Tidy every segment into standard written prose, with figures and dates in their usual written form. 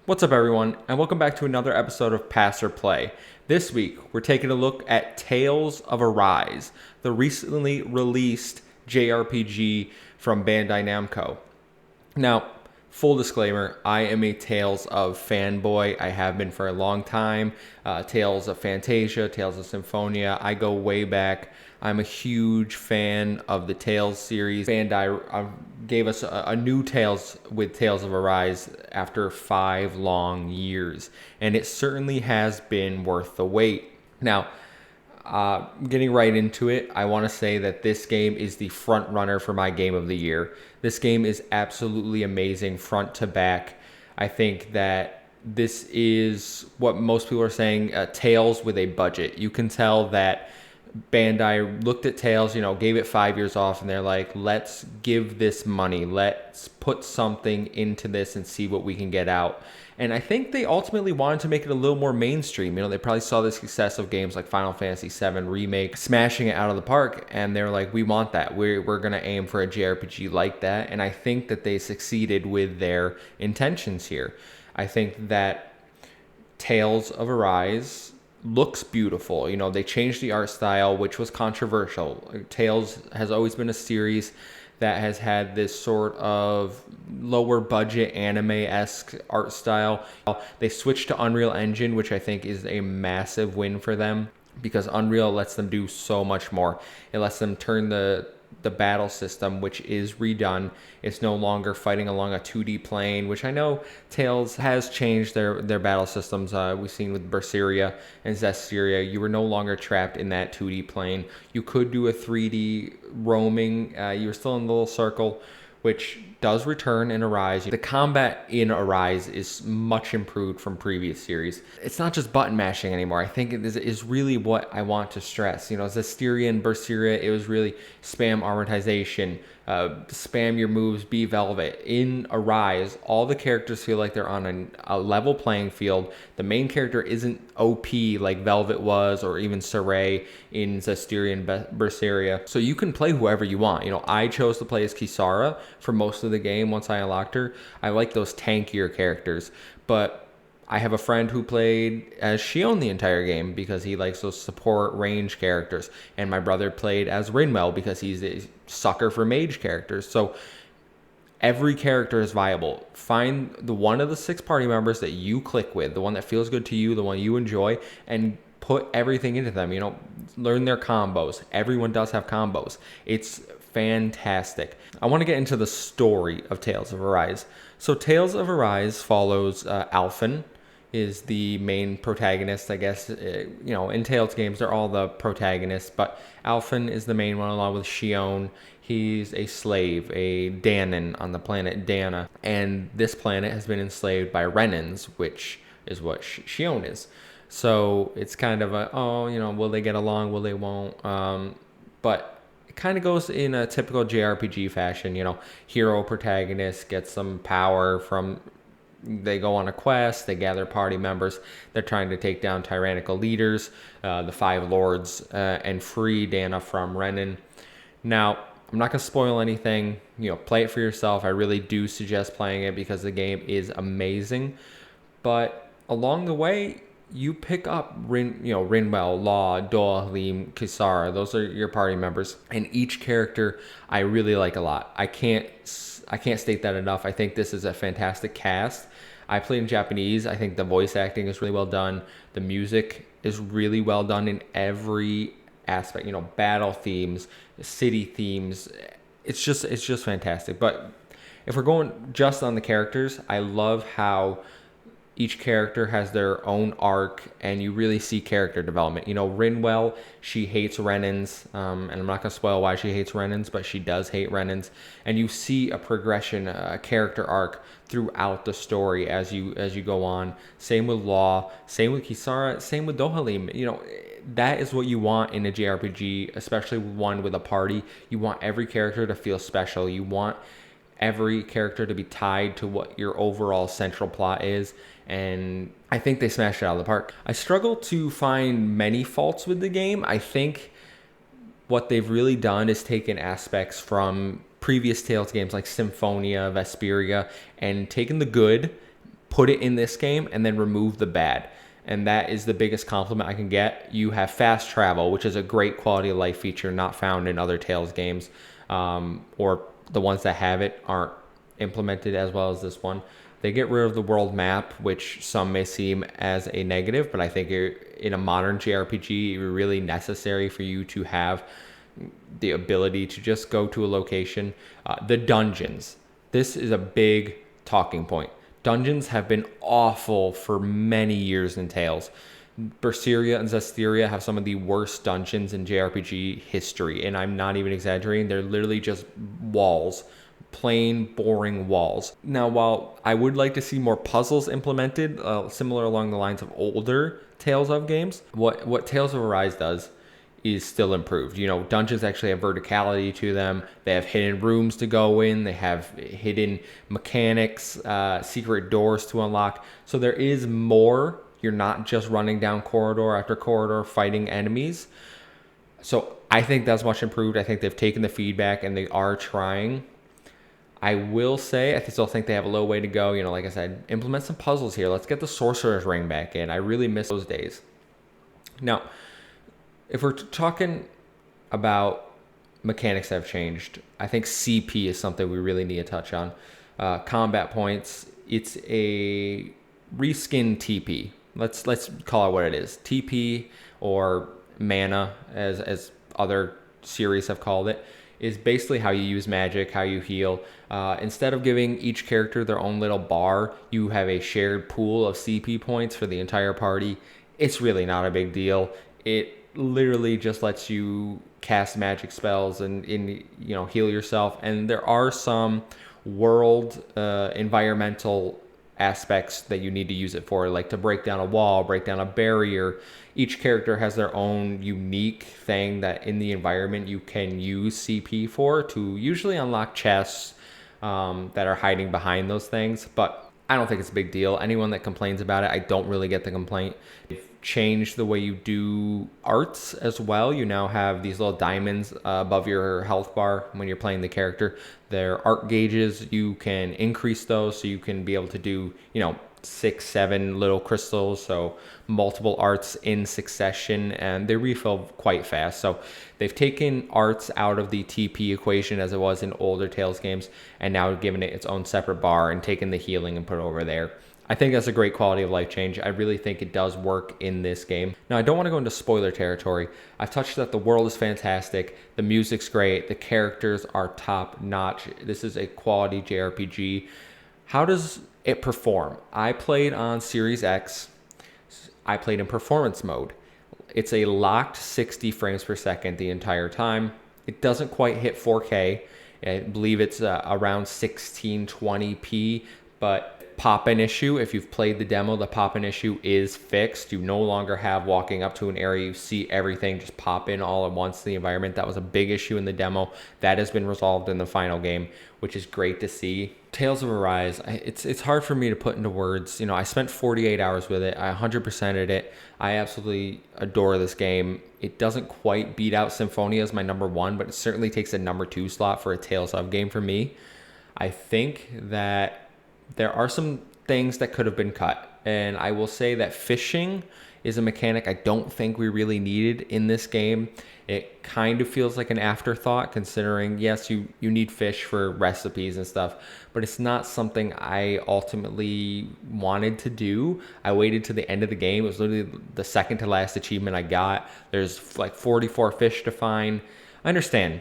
What's up, everyone, and welcome back to another episode of Pass or Play. This week, we're taking a look at Tales of Arise, the recently released JRPG from Bandai Namco. Now, full disclaimer, I am a Tales of fanboy. I have been for a long time. Tales of Fantasia, Tales of Symphonia, I go way back. I'm a huge fan of the Tales series. Bandai gave us a new Tales with Tales of Arise after 5 long years, and it certainly has been worth the wait. Now, getting right into it, I want to say that this game is the front runner for my game of the year. This game is absolutely amazing front to back. I think that this is what most people are saying, Tales with a budget. You can tell that Bandai looked at Tales, gave it 5 years off, and they're like, let's give this money. Let's put something into this and see what we can get out. And I think they ultimately wanted to make it a little more mainstream. They probably saw the success of games like Final Fantasy VII Remake, smashing it out of the park, and they're like, we want that. We're going to aim for a JRPG like that. And I think that they succeeded with their intentions here. I think that Tales of Arise looks beautiful. They changed the art style, which was controversial. Tales has always been a series that has had this sort of lower budget anime-esque art style. They switched to Unreal Engine, which I think is a massive win for them because Unreal lets them do so much more. It lets them turn the battle system, which is redone. It's no longer fighting along a 2D plane, which I know Tales has changed their battle systems. We've seen with Berseria and Zestiria, you were no longer trapped in that 2D plane. You could do a 3D roaming. You were still in the little circle, which does return in Arise. The combat in Arise is much improved from previous series. It's not just button mashing anymore. I think it is really what I want to stress. Zestiria and Berseria, it was really spam armortization, spam your moves, be Velvet. In Arise, all the characters feel like they're on a level playing field. The main character isn't OP like Velvet was, or even Saray in Zestiria and Berseria. So you can play whoever you want. I chose to play as Kisara for most of the game once I unlocked her. I like those tankier characters, but I have a friend who played as Shion the entire game because he likes those support range characters. And my brother played as Rinwell because he's a sucker for mage characters. So every character is viable. Find the one of the 6 party members that you click with, the one that feels good to you, the one you enjoy, and put everything into them. Learn their combos. Everyone does have combos. It's fantastic. I want to get into the story of Tales of Arise. So Tales of Arise follows Alphen is the main protagonist, I guess. In Tales games, they're all the protagonists, but Alphen is the main one along with Shion. He's a slave, a Danon on the planet Dana, and this planet has been enslaved by Renans, which is what Shion is. So it's kind of will they get along, will they won't? But it kind of goes in a typical JRPG fashion. Hero protagonist gets some power from, they go on a quest, they gather party members, they're trying to take down tyrannical leaders, the 5 lords, and free Dana from Renan. Now, I'm not going to spoil anything. Play it for yourself. I really do suggest playing it because the game is amazing. But along the way, you pick up Rinwell, Law, Dohalim, Kisara. Those are your party members, and each character I really like a lot. I can't state that enough. I think this is a fantastic cast. I played in Japanese. I think the voice acting is really well done. The music is really well done in every aspect. Battle themes, city themes. It's just fantastic. But if we're going just on the characters, I love how each character has their own arc, and you really see character development. Rinwell, she hates Renans, and I'm not going to spoil why she hates Renans, but she does hate Renans. And you see a progression, a character arc throughout the story as you go on. Same with Law, same with Kisara, same with Dohalim. That is what you want in a JRPG, especially one with a party. You want every character to feel special. You want every character to be tied to what your overall central plot is, and I think they smashed it out of the park. I struggle to find many faults with the game. I think what they've really done is taken aspects from previous Tales games like Symphonia, Vesperia, and taken the good put it in this game and then remove the bad. And that is the biggest compliment I can get. You have fast travel, which is a great quality of life feature not found in other Tales games, or the ones that have it aren't implemented as well as this one. They get rid of the world map, which some may seem as a negative, but I think in a modern JRPG, it's really necessary for you to have the ability to just go to a location. The dungeons. This is a big talking point. Dungeons have been awful for many years in Tales. Berseria and Zestiria have some of the worst dungeons in JRPG history, and I'm not even exaggerating. They're literally just walls, plain, boring walls. Now, while I would like to see more puzzles implemented, similar along the lines of older Tales of games, what Tales of Arise does is still improved. Dungeons actually have verticality to them. They have hidden rooms to go in. They have hidden mechanics, secret doors to unlock. So there is more. You're not just running down corridor after corridor fighting enemies. So I think that's much improved. I think they've taken the feedback and they are trying. I will say, I still think they have a little way to go. Like I said, implement some puzzles here. Let's get the Sorcerer's Ring back in. I really miss those days. Now, if we're talking about mechanics that have changed, I think CP is something we really need to touch on. Combat points, it's a reskin TP. Let's call it what it is. TP, or mana, as other series have called it, is basically how you use magic, how you heal. Instead of giving each character their own little bar, you have a shared pool of CP points for the entire party. It's really not a big deal. It literally just lets you cast magic spells and heal yourself. And there are some world environmental aspects that you need to use it for, like to break down a wall, break down a barrier. Each character has their own unique thing that in the environment you can use CP for to usually unlock chests that are hiding behind those things. But I don't think it's a big deal. Anyone that complains about it, I don't really get the complaint. They've changed the way you do arts as well. You now have these little diamonds above your health bar when you're playing the character. They're art gauges. You can increase those so you can be able to do, 6, 7 little crystals, so multiple arts in succession, and they refill quite fast. So they've taken arts out of the TP equation as it was in older Tales games, and now given it its own separate bar and taken the healing and put it over there. I think that's a great quality of life change. I really think it does work in this game. Now, I don't want to go into spoiler territory. I've touched that the world is fantastic, the music's great, the characters are top notch. This is a quality JRPG. How does it perform? I played on Series X. I played in performance mode. It's a locked 60 frames per second the entire time. It doesn't quite hit 4K. I believe it's around 1620p, but pop-in issue, if you've played the demo, the pop-in issue is fixed. You no longer have walking up to an area, you see everything just pop in all at once in the environment. That was a big issue in the demo. That has been resolved in the final game, which is great to see. Tales of Arise, it's hard for me to put into words. I spent 48 hours with it. I 100%ed it. I absolutely adore this game. It doesn't quite beat out Symphonia as my number 1, but it certainly takes a number 2 slot for a Tales of game for me. I think that there are some things that could have been cut. And I will say that fishing is a mechanic I don't think we really needed in this game. It kind of feels like an afterthought, considering, yes, you need fish for recipes and stuff, but it's not something I ultimately wanted to do. I waited to the end of the game. It was literally the second to last achievement I got. There's like 44 fish to find. I understand.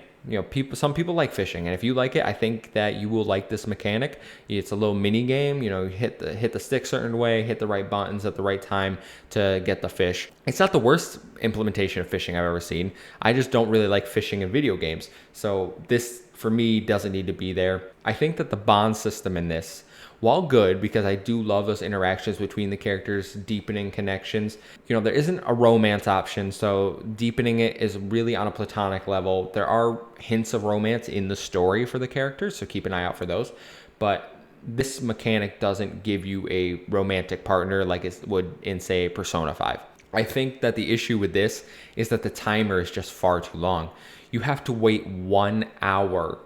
Some people like fishing, and if you like it, I think that you will like this mechanic. It's a little mini game. You hit the stick certain way, hit the right buttons at the right time to get the fish. It's not the worst implementation of fishing I've ever seen. I just don't really like fishing in video games, so this for me doesn't need to be there. I think that the bond system in this, while good, because I do love those interactions between the characters, deepening connections, there isn't a romance option, so deepening it is really on a platonic level. There are hints of romance in the story for the characters, so keep an eye out for those. But this mechanic doesn't give you a romantic partner like it would in, say, Persona 5. I think that the issue with this is that the timer is just far too long. You have to wait 1 hour,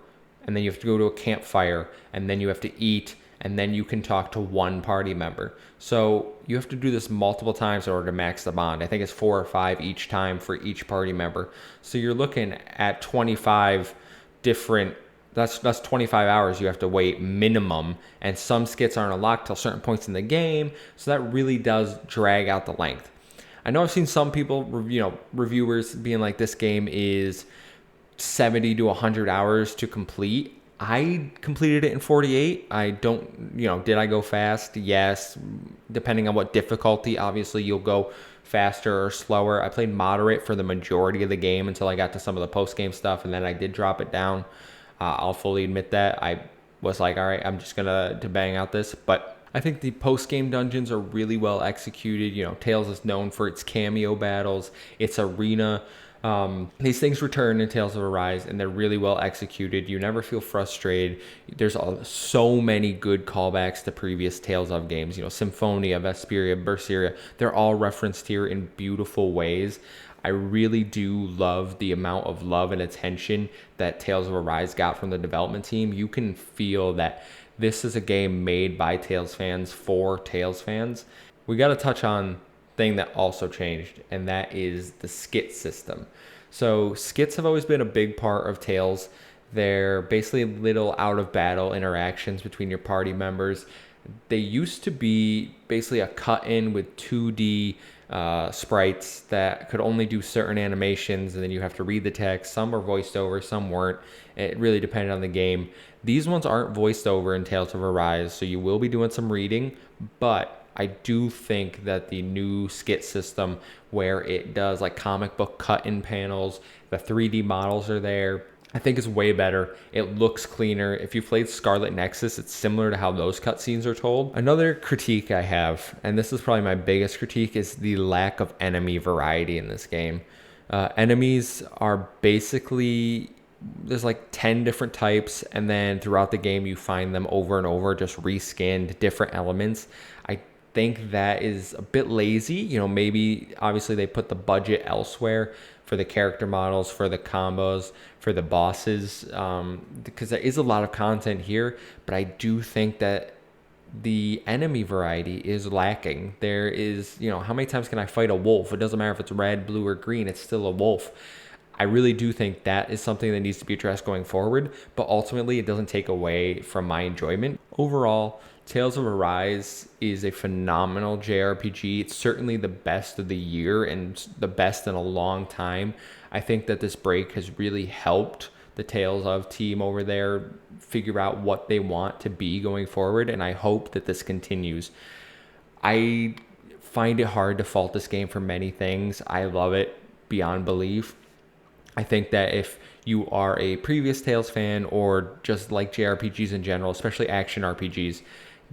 and then you have to go to a campfire, and then you have to eat, and then you can talk to one party member. So you have to do this multiple times in order to max the bond. I think it's 4 or 5 each time for each party member. So you're looking at 25 different, that's 25 hours you have to wait minimum, and some skits aren't unlocked till certain points in the game, so that really does drag out the length. I know I've seen some people, reviewers being like, this game is 70 to 100 hours to complete. I completed it in 48. I don't, did I go fast? Yes. Depending on what difficulty, obviously you'll go faster or slower. I played moderate for the majority of the game until I got to some of the post-game stuff, and then I did drop it down. I'll fully admit that. I was like, all right, I'm just gonna bang out this. But I think the post-game dungeons are really well executed. Tales is known for its cameo battles, its arena. These things return in Tales of Arise, and they're really well executed. You never feel frustrated. There's so many good callbacks to previous Tales of games. Symphonia, Vesperia, Berseria, they're all referenced here in beautiful ways. I really do love the amount of love and attention that Tales of Arise got from the development team. You can feel that this is a game made by Tales fans for Tales fans. We got to touch on thing that also changed, and that is the skit system. So skits have always been a big part of Tales. They're basically little out of battle interactions between your party members. They used to be basically a cut in with 2D sprites that could only do certain animations, and then you have to read the text. Some were voiced over, some weren't. It really depended on the game. These ones aren't voiced over in Tales of Arise, so you will be doing some reading, but I do think that the new skit system, where it does like comic book cut-in panels, the 3D models are there, I think is way better. It looks cleaner. If you played Scarlet Nexus, it's similar to how those cutscenes are told. Another critique I have, and this is probably my biggest critique, is the lack of enemy variety in this game. Enemies are basically, there's like 10 different types, and then throughout the game you find them over and over, just reskinned different elements. I think that is a bit lazy. Maybe obviously they put the budget elsewhere for the character models, for the combos, for the bosses, because there is a lot of content here, but I do think that the enemy variety is lacking. There is, how many times can I fight a wolf? It doesn't matter if it's red, blue, or green, it's still a wolf. I really do think that is something that needs to be addressed going forward, but ultimately it doesn't take away from my enjoyment. Overall, Tales of Arise is a phenomenal JRPG. It's certainly the best of the year and the best in a long time. I think that this break has really helped the Tales of team over there figure out what they want to be going forward, and I hope that this continues. I find it hard to fault this game for many things. I love it beyond belief. I think that if you are a previous Tales fan or just like JRPGs in general, especially action RPGs,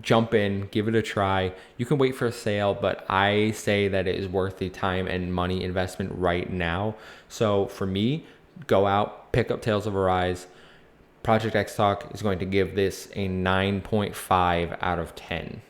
jump in, give it a try. You can wait for a sale, but I say that it is worth the time and money investment right now. So for me, go out, pick up Tales of Arise. Project X Talk is going to give this a 9.5 out of 10.